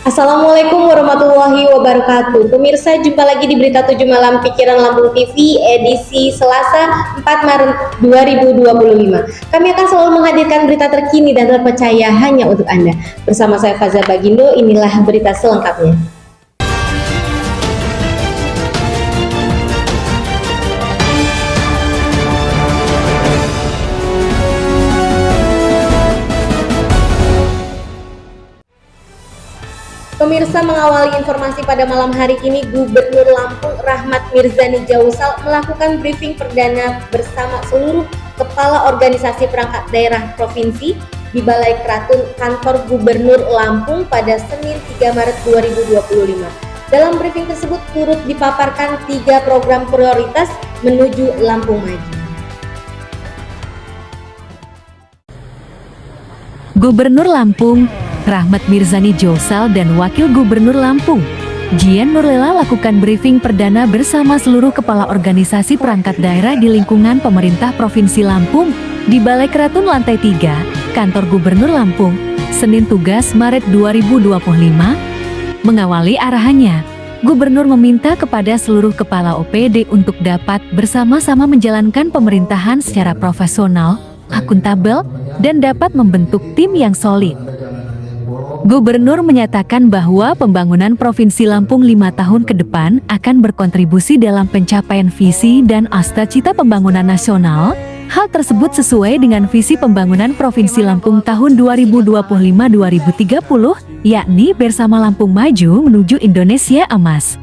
Assalamualaikum warahmatullahi wabarakatuh. Pemirsa, jumpa lagi di Berita 7 Malam Pikiran Lampung TV edisi Selasa 4 Maret 2025. Kami akan selalu menghadirkan berita terkini dan terpercaya hanya untuk Anda. Bersama saya Faza Bagindo, inilah berita selengkapnya. Pemirsa, mengawali informasi pada malam hari ini, Gubernur Lampung Rahmat Mirzani Jausal melakukan briefing perdana bersama seluruh kepala organisasi perangkat daerah provinsi di Balai Keratun Kantor Gubernur Lampung pada Senin 3 Maret 2025. Dalam briefing tersebut turut dipaparkan 3 program prioritas menuju Lampung Maju. Gubernur Lampung Rahmat Mirzani Jausal dan Wakil Gubernur Lampung Jian Nurlela lakukan briefing perdana bersama seluruh kepala organisasi perangkat daerah di lingkungan pemerintah Provinsi Lampung di Balai Keratun Lantai 3, Kantor Gubernur Lampung, Senin Tugas Maret 2025. Mengawali arahannya, Gubernur meminta kepada seluruh kepala OPD untuk dapat bersama-sama menjalankan pemerintahan secara profesional, akuntabel, dan dapat membentuk tim yang solid. Gubernur menyatakan bahwa pembangunan Provinsi Lampung 5 tahun ke depan akan berkontribusi dalam pencapaian visi dan cita pembangunan nasional. Hal tersebut sesuai dengan visi pembangunan Provinsi Lampung tahun 2025-2030, yakni Bersama Lampung Maju Menuju Indonesia Emas.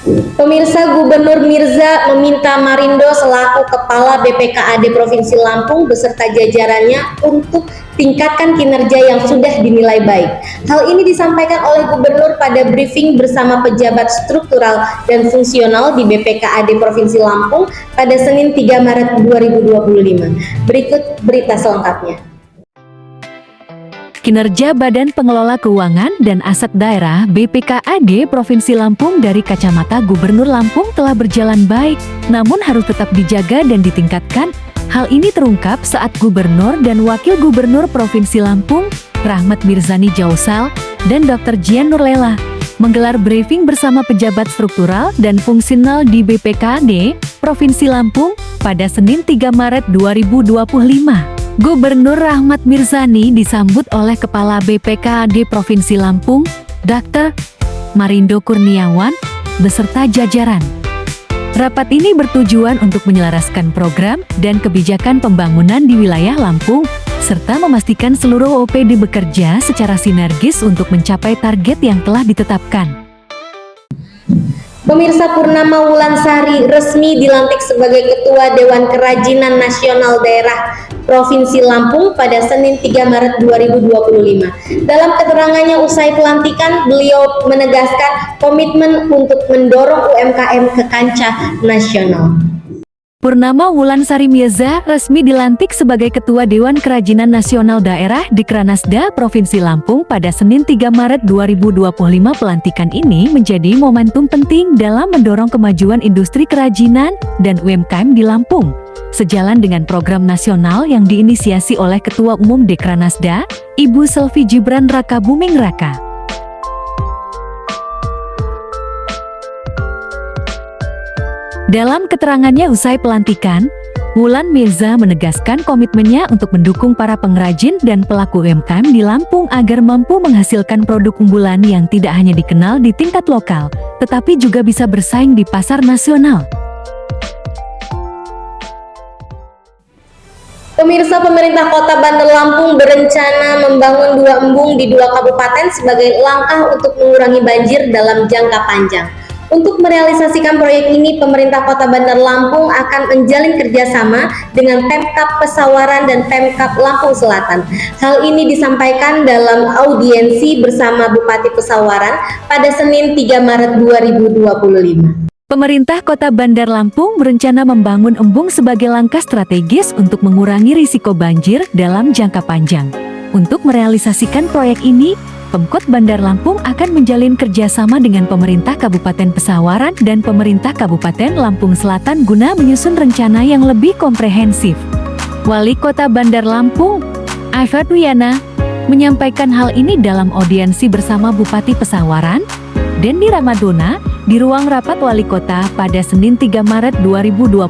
Pemirsa, Gubernur Mirza meminta Marindo selaku Kepala BPKAD Provinsi Lampung beserta jajarannya untuk tingkatkan kinerja yang sudah dinilai baik. Hal ini disampaikan oleh Gubernur pada briefing bersama pejabat struktural dan fungsional di BPKAD Provinsi Lampung pada Senin 3 Maret 2025. Berikut berita selengkapnya. Kinerja Badan Pengelola Keuangan dan Aset Daerah BPKAD Provinsi Lampung dari kacamata Gubernur Lampung telah berjalan baik, namun harus tetap dijaga dan ditingkatkan. Hal ini terungkap saat Gubernur dan Wakil Gubernur Provinsi Lampung, Rahmat Mirzani Jausal, dan Dr. Jian Nurlela menggelar briefing bersama pejabat struktural dan fungsional di BPKAD Provinsi Lampung pada Senin 3 Maret 2025. Gubernur Rahmat Mirzani disambut oleh Kepala BPKAD Provinsi Lampung, Dr. Marindo Kurniawan, beserta jajaran. Rapat ini bertujuan untuk menyelaraskan program dan kebijakan pembangunan di wilayah Lampung, serta memastikan seluruh OPD bekerja secara sinergis untuk mencapai target yang telah ditetapkan. Pemirsa, Purnama Wulansari resmi dilantik sebagai Ketua Dewan Kerajinan Nasional Daerah Provinsi Lampung pada Senin 3 Maret 2025. Dalam keterangannya usai pelantikan, beliau menegaskan komitmen untuk mendorong UMKM ke kancah nasional. Purnama Wulansari Mirza resmi dilantik sebagai Ketua Dewan Kerajinan Nasional Daerah Dikranasda Provinsi Lampung pada Senin 3 Maret 2025. Pelantikan ini menjadi momentum penting dalam mendorong kemajuan industri kerajinan dan UMKM di Lampung, sejalan dengan program nasional yang diinisiasi oleh Ketua Umum Dekranasda, Ibu Selvi Gibran Raka Buming Raka. Dalam keterangannya usai pelantikan, Wulan Mirza menegaskan komitmennya untuk mendukung para pengrajin dan pelaku UMKM di Lampung agar mampu menghasilkan produk unggulan yang tidak hanya dikenal di tingkat lokal, tetapi juga bisa bersaing di pasar nasional. Pemirsa, pemerintah Kota Bandar Lampung berencana membangun 2 embung di 2 kabupaten sebagai langkah untuk mengurangi banjir dalam jangka panjang. Untuk merealisasikan proyek ini, pemerintah Kota Bandar Lampung akan menjalin kerjasama dengan Pemkab Pesawaran dan Pemkab Lampung Selatan. Hal ini disampaikan dalam audiensi bersama Bupati Pesawaran pada Senin 3 Maret 2025. Pemerintah Kota Bandar Lampung berencana membangun embung sebagai langkah strategis untuk mengurangi risiko banjir dalam jangka panjang. Untuk merealisasikan proyek ini, Pemkot Bandar Lampung akan menjalin kerjasama dengan pemerintah Kabupaten Pesawaran dan pemerintah Kabupaten Lampung Selatan guna menyusun rencana yang lebih komprehensif. Wali Kota Bandar Lampung, Aifat Wiyana, menyampaikan hal ini dalam audiensi bersama Bupati Pesawaran, Dendi Ramadona, di ruang rapat Wali Kota pada Senin 3 Maret 2025.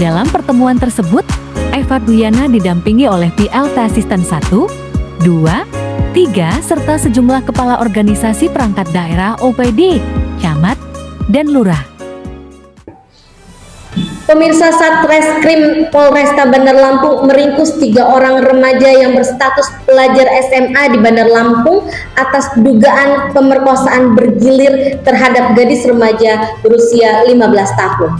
Dalam pertemuan tersebut, Eva Duyana didampingi oleh PLT Asisten 1, 2, 3, serta sejumlah kepala organisasi perangkat daerah OPD, camat, dan lurah. Pemirsa, Satreskrim Polresta Bandar Lampung meringkus 3 orang remaja yang berstatus pelajar SMA di Bandar Lampung atas dugaan pemerkosaan bergilir terhadap gadis remaja berusia 15 tahun.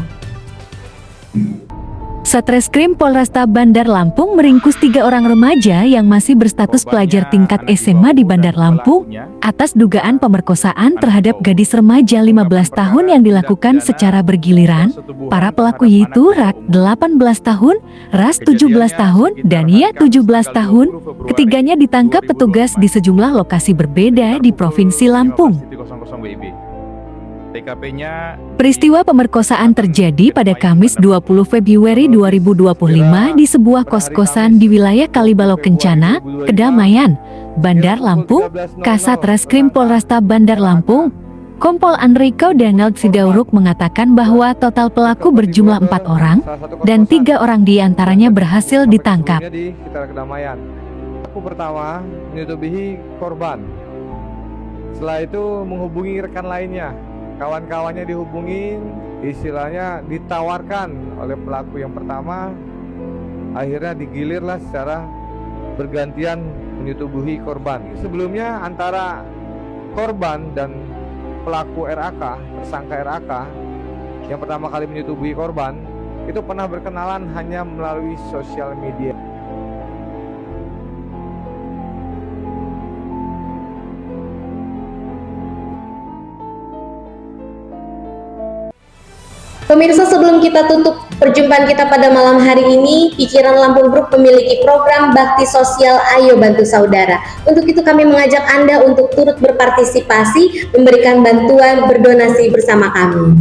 Satreskrim Polresta Bandar Lampung meringkus 3 orang remaja yang masih berstatus pelajar tingkat SMA di Bandar Lampung atas dugaan pemerkosaan terhadap gadis remaja 15 tahun yang dilakukan secara bergiliran. Para pelaku yaitu Rak 18 tahun, Ras 17 tahun, dan Ia 17 tahun. Ketiganya ditangkap petugas di sejumlah lokasi berbeda di Provinsi Lampung. Peristiwa pemerkosaan terjadi pada Kamis 20 Februari 2025 di sebuah kos-kosan di wilayah Kalibalo Kencana, Kedamaian, Bandar Lampung. Kasat Reskrim Polresta Bandar Lampung, Kompol Enrico Donald Sidauruk mengatakan bahwa total pelaku berjumlah 4 orang dan 3 orang diantaranya berhasil ditangkap. Pelaku pertama menyutubihi korban. Setelah itu menghubungi rekan lainnya. Kawan-kawannya dihubungin, istilahnya ditawarkan oleh pelaku yang pertama, akhirnya digilirlah secara bergantian menyetubuhi korban. Sebelumnya antara korban dan pelaku RAK, tersangka RAK yang pertama kali menyetubuhi korban, itu pernah berkenalan hanya melalui sosial media. Pemirsa, sebelum kita tutup perjumpaan kita pada malam hari ini, Pikiran Lampung Group memiliki program bakti sosial Ayo Bantu Saudara. Untuk itu kami mengajak Anda untuk turut berpartisipasi, memberikan bantuan, berdonasi bersama kami.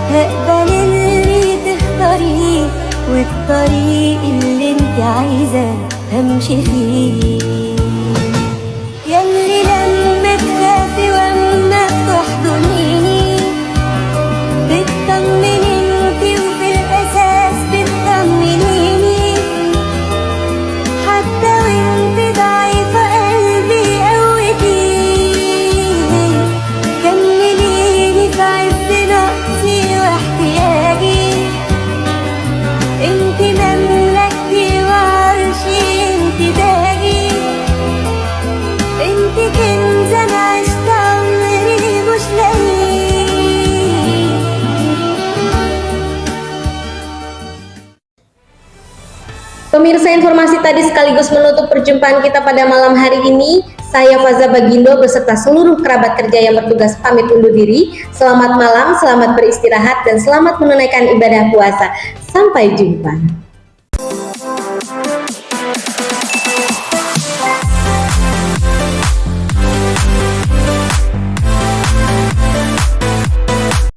هقبل اللي تختاريه والطريق اللي انت عايزة همشي فيه ياللي لما تخافي واما تحضنيني بتطمني انتي وفي الاساس بتطمنيني حتى وانت ضعيفة قلبي قوتيني كمليني في عز نقصي واحتياجي انت مملكتي وعرشي انت تاجي انت كنز انا عشت عمري مش لاقيه. Pemirsa, informasi tadi sekaligus menutup perjumpaan kita pada malam hari ini. Saya Faza Bagindo beserta seluruh kerabat kerja yang bertugas pamit undur diri. Selamat malam, selamat beristirahat, dan selamat menunaikan ibadah puasa. Sampai jumpa.